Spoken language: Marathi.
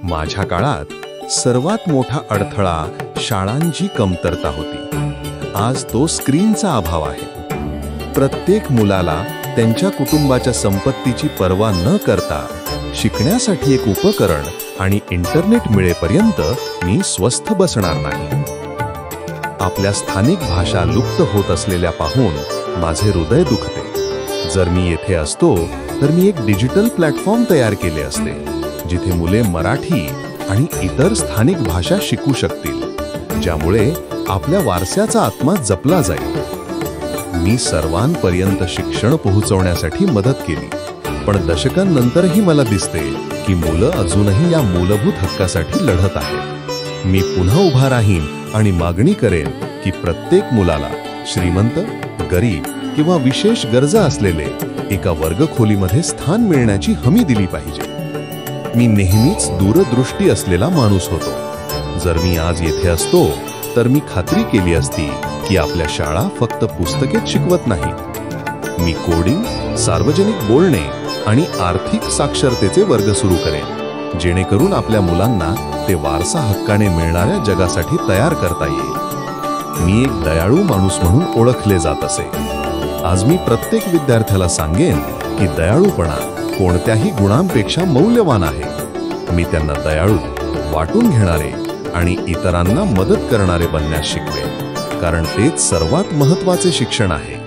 माझ्या काळात सर्वात मोठा अडथळा शाळांची कमतरता होती. आज तो स्क्रीनचा अभाव आहे. प्रत्येक मुलाला त्यांच्या कुटुंबाच्या संपत्तीची पर्वा न करता शिकण्यासाठी एक उपकरण आणि इंटरनेट मिळेपर्यंत मी स्वस्थ बसणार नाही. आपल्या स्थानिक भाषा लुप्त होत असलेल्या पाहून माझे हृदय दुखते. जर मी येथे असतो तर मी एक डिजिटल प्लॅटफॉर्म तयार केले असते, जिथे मुले मराठी आणि इतर स्थानिक भाषा शिकू शकतील, ज्यामुळे आपल्या वारशाचा आत्मा जपला जाईल. मी सर्वांपर्यंत शिक्षण पोहोचवण्यासाठी मदत केली, पण दशकांनंतरही मला दिसते की मुलं अजूनही या मूलभूत हक्कासाठी लढत आहेत. मी पुन्हा उभा राहीन आणि मागणी करेन की प्रत्येक मुलाला श्रीमंत, गरीब किंवा विशेष गरजा असलेले एका वर्गखोलीमध्ये स्थान मिळण्याची हमी दिली पाहिजे. मी नेहमीच दूरदृष्टी असलेला माणूस होतो. जर मी आज येथे असतो तर मी खात्री केली असती की आपल्या शाळा फक्त पुस्तकेच शिकवत नाहीत. मी कोडिंग, सार्वजनिक बोलणे आणि आर्थिक साक्षरतेचे वर्ग सुरू करेन, जेणेकरून आपल्या मुलांना ते वारसा हक्काने मिळणाऱ्या जगासाठी तयार करता येईल. मी एक दयाळू माणूस म्हणून ओळखले जात असे. आज मी प्रत्येक विद्यार्थ्याला सांगेन की दयाळूपणा कोणत्याही गुणांपेक्षा मौल्यवान आहे. मी त्यांना दयाळू, वाटून घेणारे आणि इतरांना मदत करणारे बनण्यास शिकवेन, कारण तेच सर्वात महत्त्वाचे शिक्षण आहे.